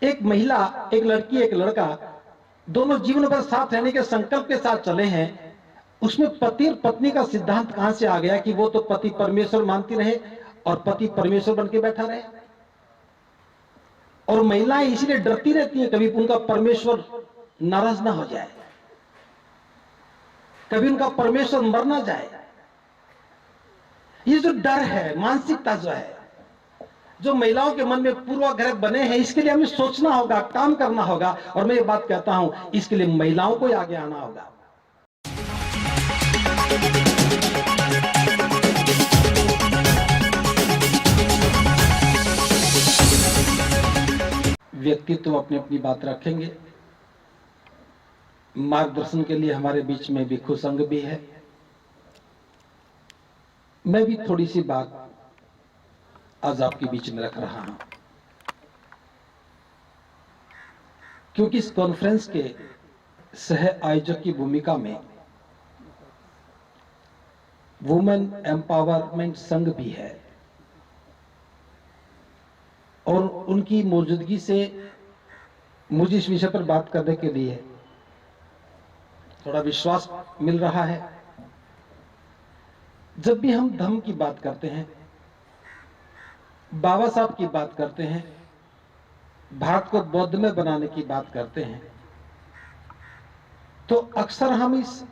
एक महिला, एक लड़की, एक लड़का, दोनों जीवन भर साथ रहने के संकल्प के साथ चले हैं। उसमें पति और पत्नी का सिद्धांत कहां से आ गया कि वो तो पति परमेश्वर मानती रहे और पति परमेश्वर बन के बैठा रहे। और महिलाएं इसलिए डरती रहती हैं कभी उनका परमेश्वर नाराज ना हो जाए, कभी उनका परमेश्वर मर ना जाए। ये जो डर है, मानसिकता जो है, जो महिलाओं के मन में पूर्वाग्रह बने हैं, इसके लिए हमें सोचना होगा, काम करना होगा। और मैं ये बात कहता हूं, इसके लिए महिलाओं को आगे आना होगा। व्यक्तित्व अपनी अपनी बात रखेंगे। मार्गदर्शन के लिए हमारे बीच में भिक्षु संघ भी है। मैं भी थोड़ी सी बात आज आपके बीच में रख रहा हूं, क्योंकि इस कॉन्फ्रेंस के सह आयोजक की भूमिका में वुमेन एम्पावरमेंट संघ भी है और उनकी मौजूदगी से मुझे इस विषय पर बात करने के लिए थोड़ा विश्वास मिल रहा है। जब भी हम धर्म की बात करते हैं, बाबा साहब की बात करते हैं, भारत को बौद्धमय बनाने की बात करते हैं, तो अक्सर हम इस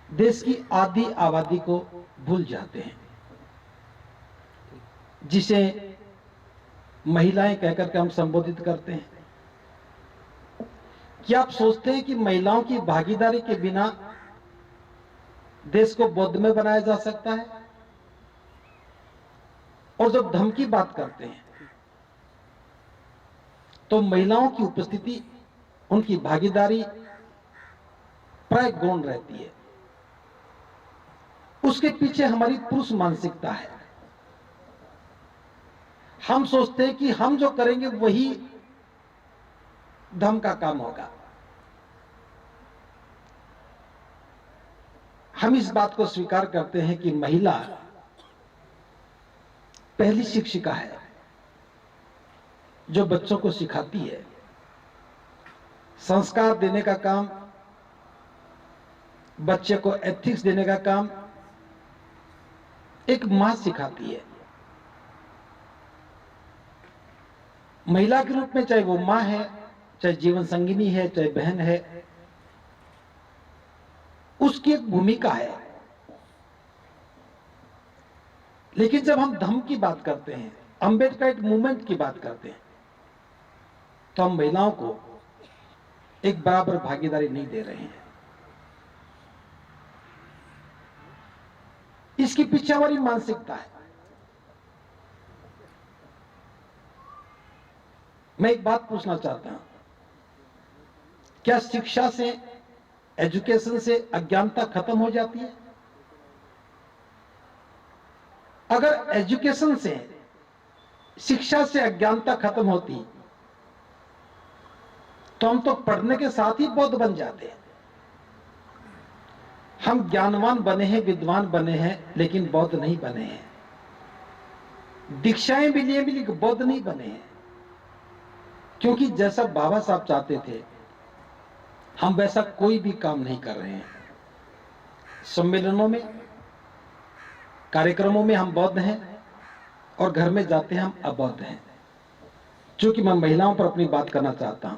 देश की आधी आबादी को भूल जाते हैं, जिसे महिलाएं कहकर के हम संबोधित करते हैं। क्या आप सोचते हैं कि महिलाओं की भागीदारी के बिना देश को बौद्धमय बनाया जा सकता है? और जब धर्म की बात करते हैं तो महिलाओं की उपस्थिति, उनकी भागीदारी प्राय गौण रहती है। उसके पीछे हमारी पुरुष मानसिकता है। हम सोचते हैं कि हम जो करेंगे वही धर्म का काम होगा। हम इस बात को स्वीकार करते हैं कि महिला पहली शिक्षिका है जो बच्चों को सिखाती है। संस्कार देने का काम, बच्चे को एथिक्स देने का काम एक मां सिखाती है। महिला के रूप में, चाहे वो मां है, चाहे जीवन संगिनी है, चाहे बहन है, उसकी एक भूमिका है। लेकिन जब हम धर्म की बात करते हैं, अंबेडकर मूवमेंट की बात करते हैं, तो हम महिलाओं को एक बराबर भागीदारी नहीं दे रहे हैं। इसके पीछे हमारी मानसिकता है। मैं एक बात पूछना चाहता हूं, क्या शिक्षा से, एजुकेशन से अज्ञानता खत्म हो जाती है? अगर एजुकेशन से, शिक्षा से अज्ञानता खत्म होती तो हम तो पढ़ने के साथ ही बौद्ध बन जाते हैं। हम ज्ञानवान बने हैं, विद्वान बने हैं, लेकिन बौद्ध नहीं बने हैं। दीक्षाएं भी लिए भी बौद्ध नहीं बने हैं। क्योंकि जैसा बाबा साहब चाहते थे, हम वैसा कोई भी काम नहीं कर रहे हैं। सम्मेलनों में, कार्यक्रमों में हम बौद्ध हैं और घर में जाते हैं हम अबौद्ध हैं। चूंकि मैं महिलाओं पर अपनी बात करना चाहता हूं,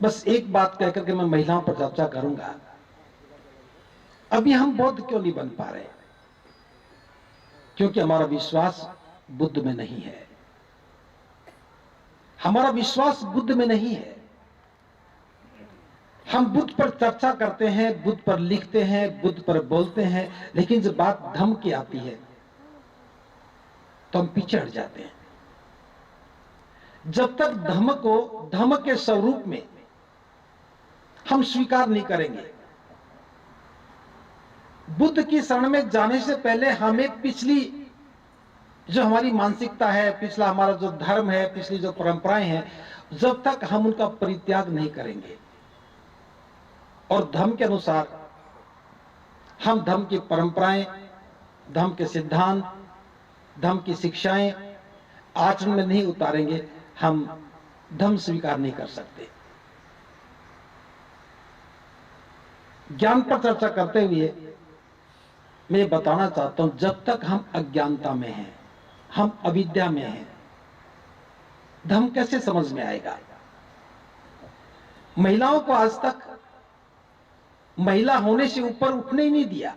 बस एक बात कहकर के मैं महिलाओं पर चर्चा करूंगा। अभी हम बौद्ध क्यों नहीं बन पा रहे? क्योंकि हमारा विश्वास बुद्ध में नहीं है। हमारा विश्वास बुद्ध में नहीं है। हम बुद्ध पर चर्चा करते हैं, बुद्ध पर लिखते हैं, बुद्ध पर बोलते हैं, लेकिन जब बात धर्म की आती है तो हम पीछे हट जाते हैं। जब तक धर्म को धर्म के स्वरूप में हम स्वीकार नहीं करेंगे, बुद्ध की शरण में जाने से पहले हमें पिछली जो हमारी मानसिकता है, पिछला हमारा जो धर्म है, पिछली जो परंपराएं हैं, जब तक हम उनका परित्याग नहीं करेंगे और धर्म के अनुसार हम धर्म की परंपराएं, धर्म के सिद्धांत, धर्म की शिक्षाएं आचरण में नहीं उतारेंगे, हम धर्म स्वीकार नहीं कर सकते। ज्ञान पर चर्चा करते हुए मैं बताना चाहता हूं, जब तक हम अज्ञानता में हैं, हम अविद्या में हैं, धर्म कैसे समझ में आएगा। महिलाओं को आज तक महिला होने से ऊपर उठने ही नहीं दिया।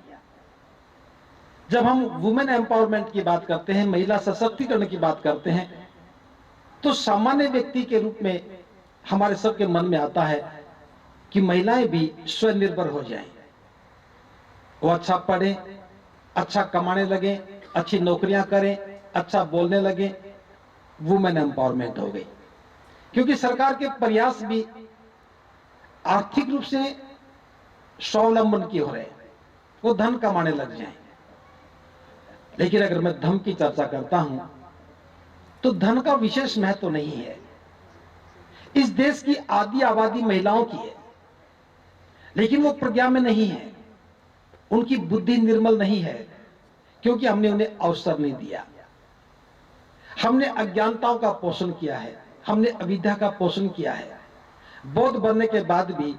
जब हम वुमेन एम्पावरमेंट की बात करते हैं, महिला सशक्तिकरण की बात करते हैं, तो सामान्य व्यक्ति के रूप में हमारे सबके मन में आता है कि महिलाएं भी स्वनिर्भर हो जाएं, वो अच्छा पढ़े, अच्छा कमाने लगे, अच्छी नौकरियां करें, अच्छा बोलने लगे, वुमेन एम्पावरमेंट हो गई। क्योंकि सरकार के प्रयास भी आर्थिक रूप से स्वावलंबन की हो रहे हैं, वो धन कमाने लग जाएं। लेकिन अगर मैं धन की चर्चा करता हूं तो धन का विशेष महत्व तो नहीं है। इस देश की आधी आबादी महिलाओं की है, लेकिन वो प्रज्ञा में नहीं है, उनकी बुद्धि निर्मल नहीं है, क्योंकि हमने उन्हें अवसर नहीं दिया। हमने अज्ञानताओं का पोषण किया है, हमने अविद्या का पोषण किया है। बौद्ध बनने के बाद भी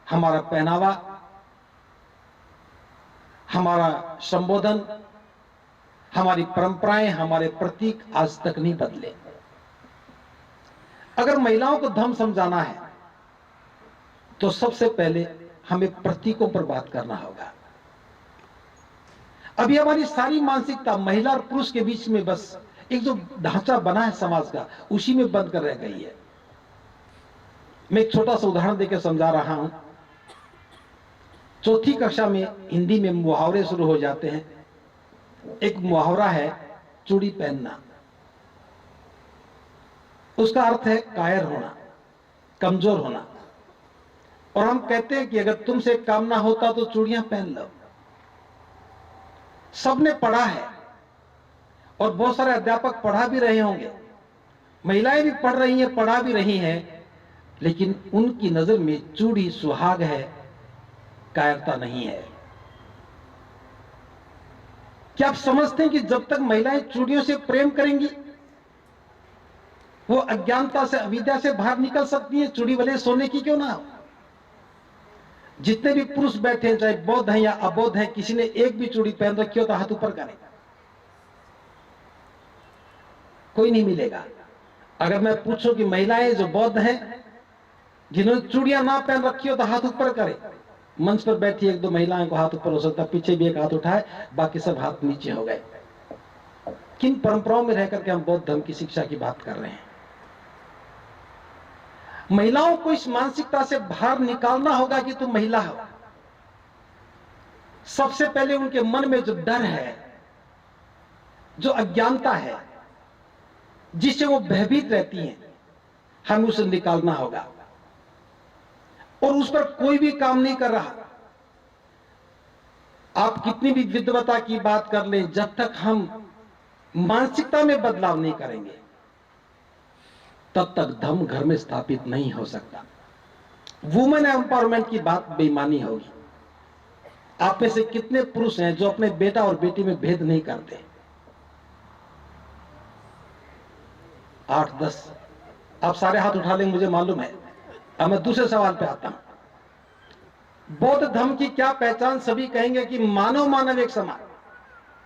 हमारा पहनावा, हमारा संबोधन, हमारी परंपराएं, हमारे प्रतीक आज तक नहीं बदले। अगर महिलाओं को धर्म समझाना है तो सबसे पहले हमें प्रतीकों पर बात करना होगा। अभी हमारी सारी मानसिकता महिला और पुरुष के बीच में बस एक जो ढांचा बना है समाज का, उसी में बंद कर रह गई है। मैं एक छोटा सा उदाहरण देकर समझा रहा हूं। चौथी कक्षा में हिंदी में मुहावरे शुरू हो जाते हैं। एक मुहावरा है चूड़ी पहनना, उसका अर्थ है कायर होना, कमजोर होना। और हम कहते हैं कि अगर तुमसे काम ना होता तो चूड़ियां पहन लो। सबने पढ़ा है और बहुत सारे अध्यापक पढ़ा भी रहे होंगे, महिलाएं भी पढ़ रही हैं, पढ़ा भी रही हैं, लेकिन उनकी नजर में चूड़ी सुहाग है, कायरता नहीं है। क्या आप समझते हैं कि जब तक महिलाएं चूड़ियों से प्रेम करेंगी, वो अज्ञानता से, अविद्या से बाहर निकल सकती है? चूड़ी वाले सोने की क्यों ना हो। जितने भी पुरुष बैठे हैं, चाहे बौद्ध हैं या अबौद्ध हैं, किसी ने एक भी चूड़ी पहन रखी हो तो हाथ ऊपर करें। कोई नहीं मिलेगा। अगर मैं पूछूं कि महिलाएं जो बौद्ध हैं जिन्होंने चूड़ियां ना पहन रखी हो तो हाथ ऊपर करें। मंच पर बैठी एक दो महिलाएं को हाथ ऊपर हो सकता, पीछे भी एक हाथ उठाए, बाकी सब हाथ नीचे हो गए। किन परंपराओं में रहकर के हम बौद्ध धर्म की शिक्षा की बात कर रहे हैं। महिलाओं को इस मानसिकता से बाहर निकालना होगा कि तुम महिला हो। सबसे पहले उनके मन में जो डर है, जो अज्ञानता है, जिससे वो भयभीत रहती हैं, हमें उसे निकालना होगा। और उस पर कोई भी काम नहीं कर रहा। आप कितनी भी विद्वता की बात कर लें, जब तक हम मानसिकता में बदलाव नहीं करेंगे तब तक धर्म घर में स्थापित नहीं हो सकता। वुमेन एम्पावरमेंट की बात बेईमानी होगी। आप में से कितने पुरुष हैं जो अपने बेटा और बेटी में भेद नहीं करते? 8-10 आप सारे हाथ उठा लेंगे, मुझे मालूम है। अब मैं दूसरे सवाल पे आता हूं। बौद्ध धर्म की क्या पहचान? सभी कहेंगे कि मानव मानव एक समान।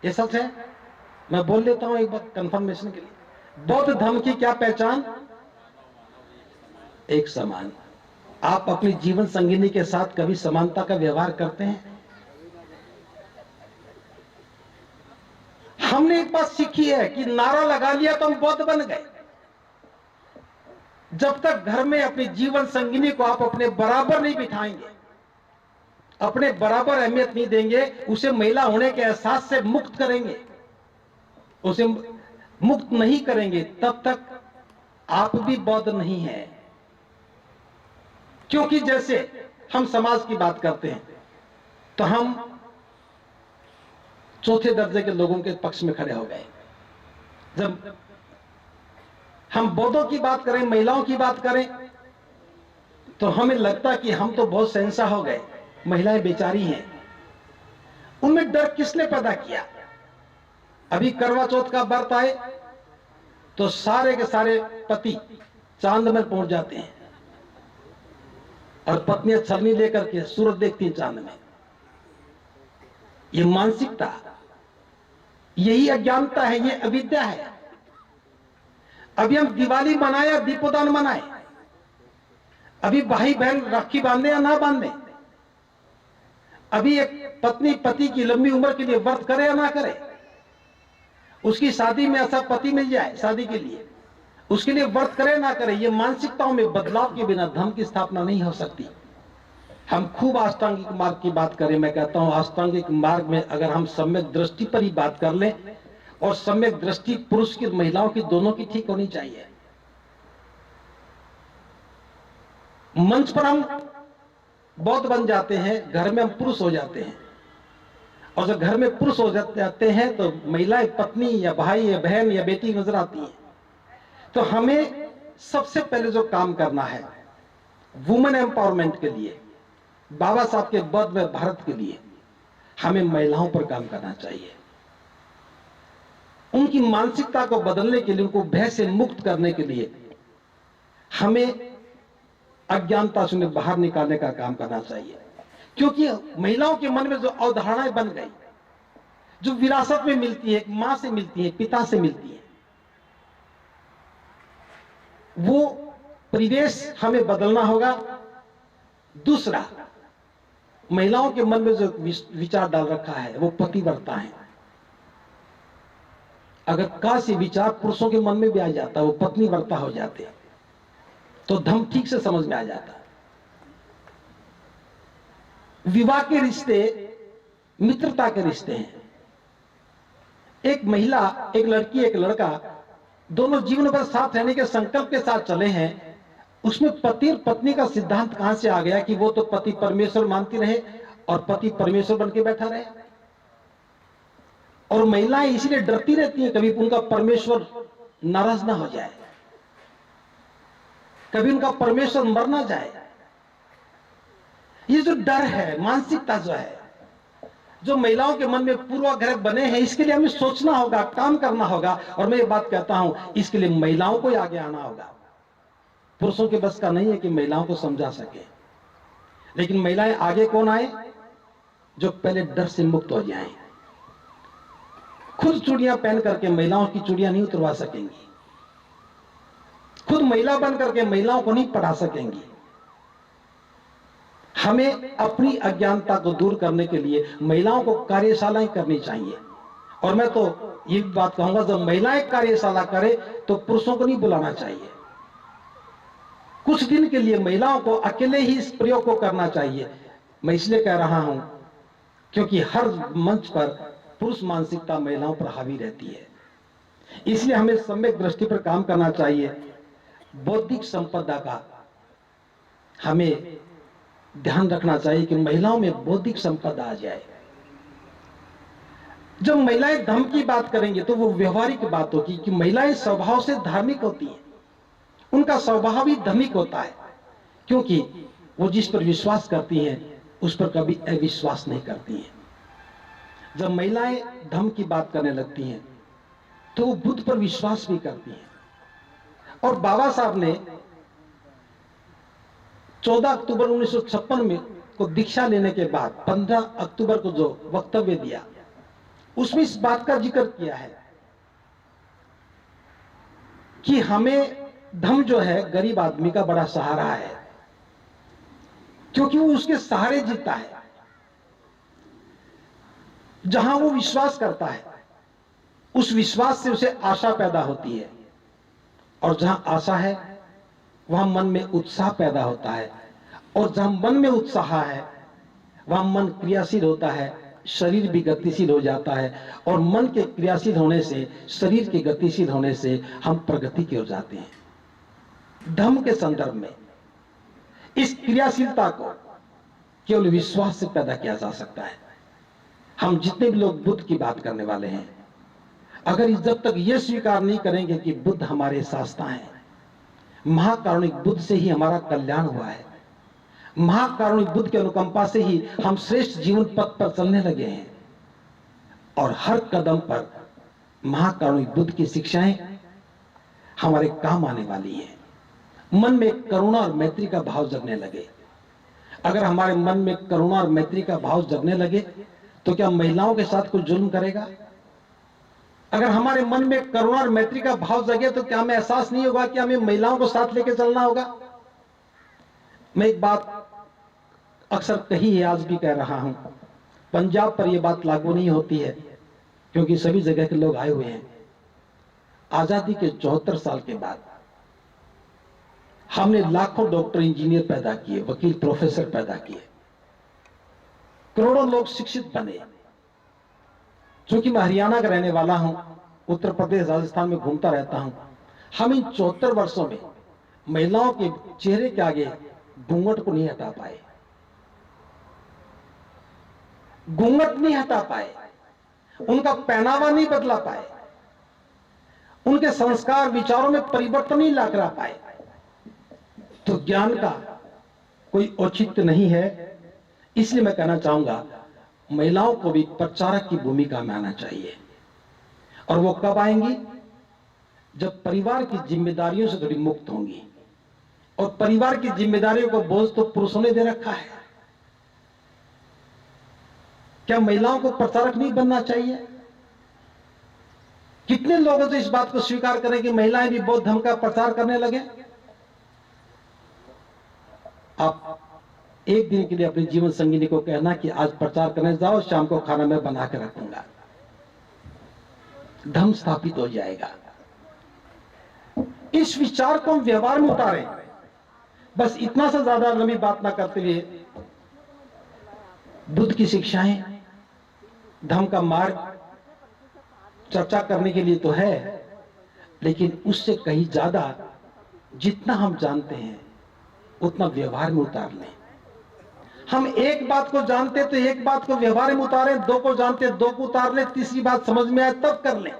ये सच है? मैं बोल लेता हूं एक बार कंफर्मेशन के लिए। बौद्ध धर्म की क्या पहचान? एक समान। आप अपनी जीवन संगिनी के साथ कभी समानता का व्यवहार करते हैं? हमने एक बात सीखी है कि नारा लगा लिया तो हम बौद्ध बन गए। जब तक घर में अपनी जीवन संगिनी को आप अपने बराबर नहीं बिठाएंगे, अपने बराबर अहमियत नहीं देंगे, उसे महिला होने के एहसास से मुक्त करेंगे, उसे मुक्त नहीं करेंगे, तब तक आप भी बौद्ध नहीं है। क्योंकि जैसे हम समाज की बात करते हैं तो हम चौथे दर्जे के लोगों के पक्ष में खड़े हो गए। जब हम बौद्धों की बात करें, महिलाओं की बात करें, तो हमें लगता कि हम तो बहुत शहंशाह हो गए, महिलाएं बेचारी हैं। उनमें डर किसने पैदा किया? अभी करवा चौथ का व्रत आए, तो सारे के सारे पति चांद में पहुंच जाते हैं और पत्नियां छलनी लेकर के सूरज देखती हैं चांद में। ये मानसिकता, यही अज्ञानता है, ये अविद्या है। अभी हम दिवाली मनाए या दीपोदान मनाए, अभी भाई बहन राखी बांधे या ना बांधे, अभी एक पत्नी पति की लंबी उम्र के लिए व्रत करे या ना करे, उसकी शादी में ऐसा पति मिल जाए शादी के लिए, उसके लिए व्रत करे ना करे, ये मानसिकताओं में बदलाव के बिना धर्म की स्थापना नहीं हो सकती। हम खूब अष्टांगिक मार्ग की बात करें, मैं कहता हूं अष्टांगिक मार्ग में अगर हम सम्यक दृष्टि पर ही बात कर लें, और सम्यक दृष्टि पुरुष की महिलाओं की दोनों की ठीक होनी चाहिए। मंच पर हम बौद्ध बन जाते हैं, घर में हम पुरुष हो जाते हैं, और जब घर में पुरुष हो जाते हैं तो महिलाएं पत्नी या भाई या बहन या बेटी नजर आती हैं। तो हमें सबसे पहले जो काम करना है वुमेन एम्पावरमेंट के लिए, बाबा साहब के बौद्ध में भारत के लिए, हमें महिलाओं पर काम करना चाहिए। उनकी मानसिकता को बदलने के लिए, उनको भय से मुक्त करने के लिए हमें अज्ञानता से बाहर निकालने का काम करना चाहिए। क्योंकि महिलाओं के मन में जो अवधारणाएं बन गई, जो विरासत में मिलती है, मां से मिलती है, पिता से मिलती है, वो परिवेश हमें बदलना होगा। दूसरा, महिलाओं के मन में जो विचार डाल रखा है वो पतिव्रता है। अगर काशी विचार पुरुषों के मन में भी आ जाता, वो पत्नीव्रता हो जाते, तो धर्म ठीक से समझ में आ जाता। विवाह के रिश्ते मित्रता के रिश्ते हैं। एक महिला, एक लड़की, एक लड़का, दोनों जीवन भर साथ रहने के संकल्प के साथ चले हैं। उसमें पति और पत्नी का सिद्धांत कहां से आ गया कि वो तो पति परमेश्वर मानती रहे और पति परमेश्वर बन के बैठा रहे। और महिलाएं इसलिए डरती रहती हैं कभी उनका परमेश्वर नाराज ना हो जाए, कभी उनका परमेश्वर मर ना जाए। ये जो डर है, मानसिकता जो है, जो महिलाओं के मन में पूर्वाग्रह बने हैं, इसके लिए हमें सोचना होगा, काम करना होगा। और मैं ये बात कहता हूं, इसके लिए महिलाओं को आगे आना होगा। पुरुषों के बस का नहीं है कि महिलाओं को समझा सके, लेकिन महिलाएं आगे कौन आए? जो पहले डर से मुक्त हो जाएं। खुद चूड़ियां पहन करके महिलाओं की चूड़ियां नहीं उतरवा सकेंगी, खुद महिला बन करके महिलाओं को नहीं पढ़ा सकेंगी। हमें अपनी अज्ञानता को दूर करने के लिए महिलाओं को कार्यशालाएं करनी चाहिए। और मैं तो ये बात कहूंगा, जब महिलाएं कार्यशाला करे तो पुरुषों को नहीं बुलाना चाहिए। कुछ दिन के लिए महिलाओं को अकेले ही इस प्रयोग को करना चाहिए। मैं इसलिए कह रहा हूं क्योंकि हर मंच पर पुरुष मानसिकता महिलाओं पर हावी रहती है। इसलिए हमें सम्यक दृष्टि पर काम करना चाहिए। बौद्धिक संपदा का हमें ध्यान रखना चाहिए कि महिलाओं में बौद्धिक संपदा आ जाए। जब महिलाएं धर्म की बात करेंगे तो वो व्यवहारिक बात होगी कि महिलाएं स्वभाव से धार्मिक होती हैं, उनका स्वभाव ही धार्मिक होता है, क्योंकि वो जिस पर विश्वास करती हैं उस पर कभी अविश्वास नहीं करती हैं। जब महिलाएं धर्म की बात करने लगती हैं तो वो बुद्ध पर विश्वास भी करती हैं। और बाबा साहब ने 14 अक्टूबर 1956 में को दीक्षा लेने के बाद 15 अक्टूबर को जो वक्तव्य दिया, उसमें इस बात का जिक्र किया है कि हमें धर्म जो है गरीब आदमी का बड़ा सहारा है, क्योंकि वो उसके सहारे जीता है। जहां वो विश्वास करता है उस विश्वास से उसे आशा पैदा होती है, और जहां आशा है वहां मन में उत्साह पैदा होता है, और जहां मन में उत्साह है वहां मन क्रियाशील होता है, शरीर भी गतिशील हो जाता है, और मन के क्रियाशील होने से, शरीर के गतिशील होने से हम प्रगति की ओर जाते हैं। धर्म के संदर्भ में इस क्रियाशीलता को केवल विश्वास से पैदा किया जा सकता है। हम जितने भी लोग बुद्ध की बात करने वाले हैं, अगर जब तक यह स्वीकार नहीं करेंगे कि बुद्ध हमारे शास्त्र हैं, महाकारुणिक बुद्ध से ही हमारा कल्याण हुआ है, महाकारुणिक बुद्ध की अनुकंपा से ही हम श्रेष्ठ जीवन पथ पर चलने लगे हैं, और हर कदम पर महाकारुणिक बुद्ध की शिक्षाएं हमारे काम आने वाली है। मन में करुणा और मैत्री का भाव जगने लगे। अगर हमारे मन में करुणा और मैत्री का भाव जगने लगे तो क्या महिलाओं के साथ कोई जुल्म करेगा? अगर हमारे मन में करुणा और मैत्री का भाव जगे तो क्या हमें एहसास नहीं होगा कि हमें महिलाओं को साथ लेकर चलना होगा? मैं एक बात अक्सर कही है, आज भी कह रहा हूं, पंजाब पर यह बात लागू नहीं होती है क्योंकि सभी जगह के लोग आए हुए हैं। आजादी के 74 साल के बाद हमने लाखों डॉक्टर, इंजीनियर पैदा किए, वकील, प्रोफेसर पैदा किए, करोड़ों लोग शिक्षित बने। चूंकि मैं हरियाणा का रहने वाला हूं, उत्तर प्रदेश, राजस्थान में घूमता रहता हूं, हम इन 74 वर्षों में महिलाओं के चेहरे के आगे घूंघट को नहीं हटा पाए, घूंघट नहीं हटा पाए, उनका पहनावा नहीं बदला पाए, उनके संस्कार, विचारों में परिवर्तन नहीं ला कर पाए। तो ज्ञान का कोई औचित्य नहीं है। इसलिए मैं कहना चाहूंगा, महिलाओं को भी प्रचारक की भूमिका में आना चाहिए। और वो कब आएंगी? जब परिवार की जिम्मेदारियों से थोड़ी मुक्त होंगी। और परिवार की जिम्मेदारियों को बोझ तो पुरुषों ने दे रखा है। क्या महिलाओं को प्रचारक नहीं बनना चाहिए? कितने लोगों से इस बात को स्वीकार करें कि महिलाएं भी बौद्ध धर्म का प्रचार करने लगे? आप एक दिन के लिए अपनी जीवन संगिनी को कहना कि आज प्रचार करने जाओ, शाम को खाना मैं बना के रखूंगा, धर्म स्थापित हो जाएगा। इस विचार को हम व्यवहार में उतारें। बस इतना सा ज्यादा लंबी बात ना करते हुए, बुद्ध की शिक्षाएं, धर्म का मार्ग चर्चा करने के लिए तो है, लेकिन उससे कहीं ज्यादा जितना हम जानते हैं उतना व्यवहार में उतार लें। हम एक बात को जानते तो एक बात को व्यवहार में उतारें, दो को जानते दो को उतार लें, तीसरी बात समझ में आए तब कर लें।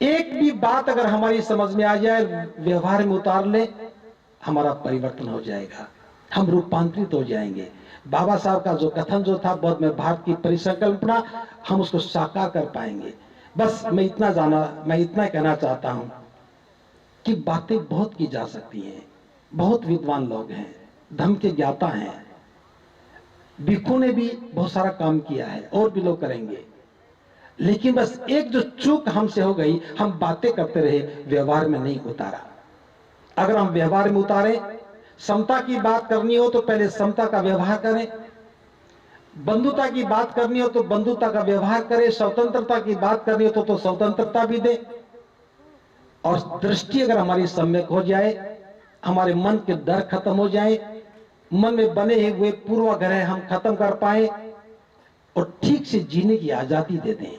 एक भी बात अगर हमारी समझ में आ जाए, व्यवहार में उतार लें, हमारा परिवर्तन हो जाएगा, हम रूपांतरित हो जाएंगे। बाबा साहब का जो कथन जो था बौद्ध में भारत की परिकल्पना, हम उसको साकार कर पाएंगे। बस मैं इतना कहना चाहता हूं कि बातें बहुत की जा सकती हैं, बहुत विद्वान लोग हैं, धर्म के ज्ञाता हैं, भिक्षु ने भी बहुत सारा काम किया है, और भी लोग करेंगे। लेकिन बस एक जो चूक हमसे हो गई, हम बातें करते रहे, व्यवहार में नहीं उतारा। अगर हम व्यवहार में उतारें, समता की बात करनी हो तो पहले समता का व्यवहार करें, बंधुता की बात करनी हो तो बंधुता का व्यवहार करें, स्वतंत्रता की बात करनी हो तो स्वतंत्रता भी दे। और दृष्टि अगर हमारी सम्यक हो जाए, हमारे मन के डर खत्म हो जाए, मन में बने हुए पूर्वाग्रह हम खत्म कर पाए और ठीक से जीने की आजादी दे दें।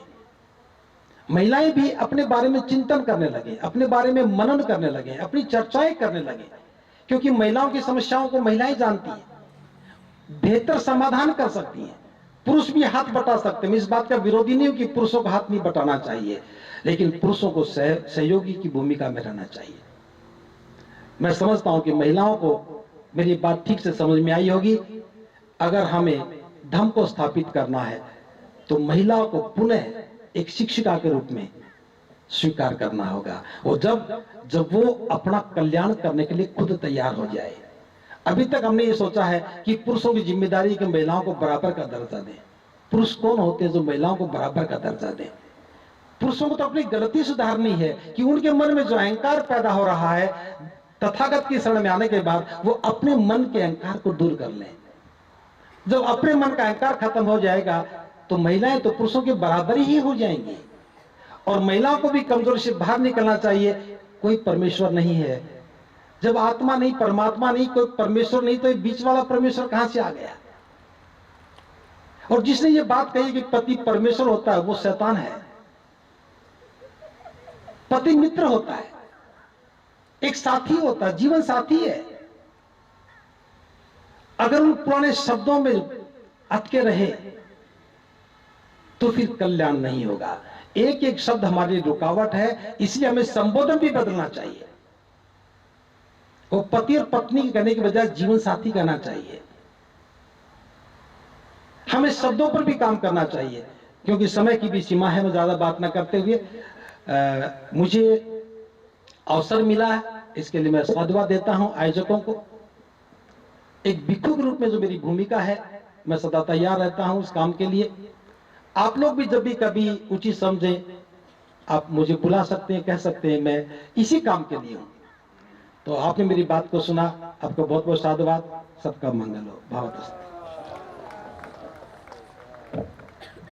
महिलाएं भी अपने बारे में चिंतन करने लगे, अपने बारे में मनन करने लगे, अपनी चर्चाएं करने लगे, क्योंकि महिलाओं की समस्याओं को महिलाएं जानती हैं, बेहतर समाधान कर सकती हैं। पुरुष भी हाथ बटा सकते हैं, मैं इस बात का विरोधी नहीं हूं कि पुरुषों का हाथ नहीं बटाना चाहिए, लेकिन पुरुषों को सहयोगी की भूमिका में रहना चाहिए। मैं समझता हूं कि महिलाओं को मेरी बात ठीक से समझ में आई होगी। अगर हमें धर्म को स्थापित करना है तो महिलाओं को पुनः एक शिक्षिका के रूप में स्वीकार करना होगा, और जब वो अपना कल्याण करने के लिए खुद तैयार हो जाए। अभी तक हमने ये सोचा है कि पुरुषों की जिम्मेदारी कि महिलाओं को बराबर का दर्जा दें। पुरुष कौन होते हैं जो महिलाओं को बराबर का दर्जा दें? पुरुषों को तो अपनी गलती सुधारनी है कि उनके मन में जो अहंकार पैदा हो रहा है, तथागत की शरण में आने के बाद वो अपने मन के अहंकार को दूर कर लें। जब अपने मन का अहंकार खत्म हो जाएगा तो महिलाएं तो पुरुषों के बराबर ही हो जाएंगी। और महिलाओं को भी कमजोरी से बाहर निकलना चाहिए। कोई परमेश्वर नहीं है। जब आत्मा नहीं, परमात्मा नहीं, कोई परमेश्वर नहीं, तो ये बीच वाला परमेश्वर कहां से आ गया? और जिसने ये बात कही कि पति परमेश्वर होता है, वो शैतान है। पति मित्र होता है, एक साथी होता है, जीवन साथी है। अगर उन पुराने शब्दों में अटके रहे तो फिर कल्याण नहीं होगा। एक एक शब्द हमारे लिए रुकावट है, इसलिए हमें संबोधन भी बदलना चाहिए। वो पति और पत्नी कहने के बजाय जीवन साथी कहना चाहिए। हमें शब्दों पर भी काम करना चाहिए, क्योंकि समय की भी सीमा है। मैं ज्यादा बात ना करते हुए मुझे अवसर मिला है, इसके लिए मैं साधुवाद देता हूं आयोजकों को। एक भिक्षु के रूप में जो मेरी भूमिका है, मैं सदा तैयार रहता हूं उस काम के लिए। आप लोग भी जब भी कभी उचित समझें, आप मुझे बुला सकते हैं, कह सकते हैं, मैं इसी काम के लिए हूं। तो आपने मेरी बात को सुना, आपको बहुत बहुत साधुवाद। सबका मंगल हो। भावतस्तु।